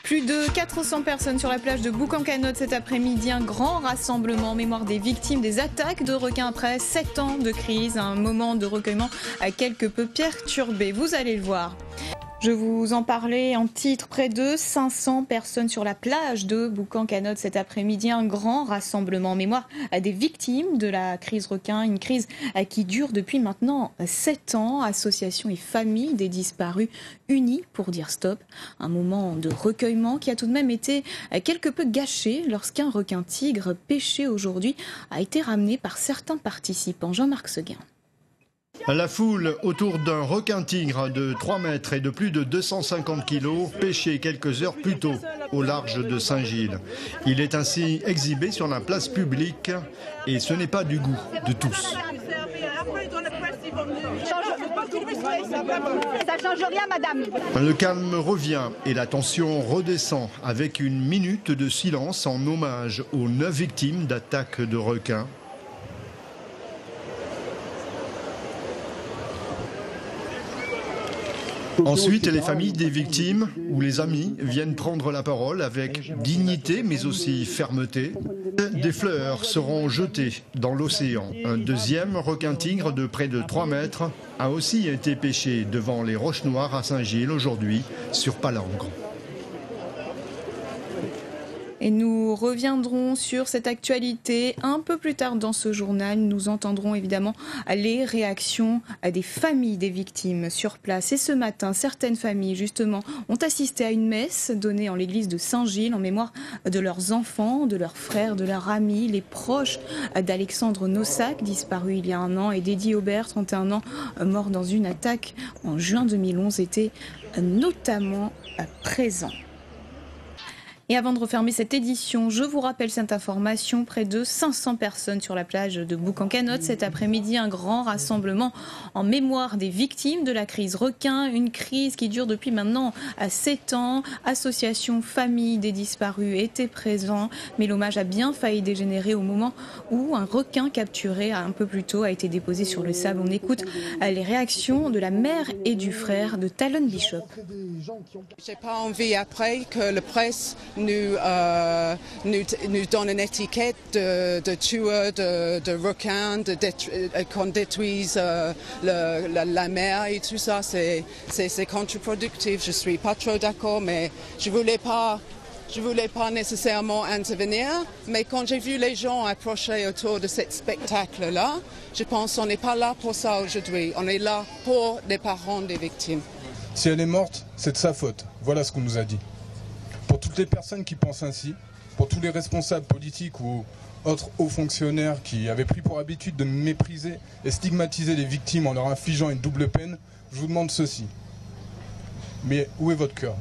Plus de 400 personnes sur la plage de Bouc-en-Canotte cet après-midi. Un grand rassemblement en mémoire des victimes des attaques de requins après 7 ans de crise. Un moment de recueillement quelque peu perturbé. Vous allez le voir. Je vous en parlais en titre, près de 500 personnes sur la plage de Bouc-en-Canotte cet après-midi. Un grand rassemblement en mémoire des victimes de la crise requin, une crise qui dure depuis maintenant 7 ans. Associations et familles des disparus unis pour dire stop. Un moment de recueillement qui a tout de même été quelque peu gâché lorsqu'un requin-tigre pêché aujourd'hui a été ramené par certains participants. Jean-Marc Seguin. La foule autour d'un requin-tigre de 3 mètres et de plus de 250 kilos, pêché quelques heures plus tôt au large de Saint-Gilles. Il est ainsi exhibé sur la place publique et ce n'est pas du goût de tous. Ça change rien, madame. Le calme revient et la tension redescend avec une minute de silence en hommage aux 9 victimes d'attaques de requins. Ensuite, les familles des victimes ou les amis viennent prendre la parole avec dignité mais aussi fermeté. Des fleurs seront jetées dans l'océan. Un deuxième requin-tigre de près de 3 mètres a aussi été pêché devant les Roches Noires à Saint-Gilles aujourd'hui sur Palangre. Et nous reviendrons sur cette actualité un peu plus tard dans ce journal. Nous entendrons évidemment les réactions des familles des victimes sur place. Et ce matin, certaines familles, justement, ont assisté à une messe donnée en l'église de Saint-Gilles en mémoire de leurs enfants, de leurs frères, de leurs amis, les proches d'Alexandre Nossac, disparu il y a 1 an, et d'Eddie Aubert, 31 ans, mort dans une attaque en juin 2011, étaient notamment présents. Et avant de refermer cette édition, je vous rappelle cette information, près de 500 personnes sur la plage de Bouc-en-Canotte cet après-midi, un grand rassemblement en mémoire des victimes de la crise requin, une crise qui dure depuis maintenant 7 ans. Associations, familles des disparus étaient présents, mais l'hommage a bien failli dégénérer au moment où un requin capturé un peu plus tôt a été déposé sur le sable. On écoute les réactions de la mère et du frère de Talon Bishop. J'ai pas envie après que la presse nous donne une étiquette de tueur de requins, qu'on détruise la mer et tout ça. C'est contre-productif. Je suis pas trop d'accord, mais je voulais pas nécessairement intervenir. Mais quand j'ai vu les gens approcher autour de ce spectacle-là, je pense qu'on n'est pas là pour ça aujourd'hui. On est là pour les parents des victimes. Si elle est morte, c'est de sa faute. Voilà ce qu'on nous a dit. Pour toutes les personnes qui pensent ainsi, pour tous les responsables politiques ou autres hauts fonctionnaires qui avaient pris pour habitude de mépriser et stigmatiser les victimes en leur infligeant une double peine, je vous demande ceci. Mais où est votre cœur ?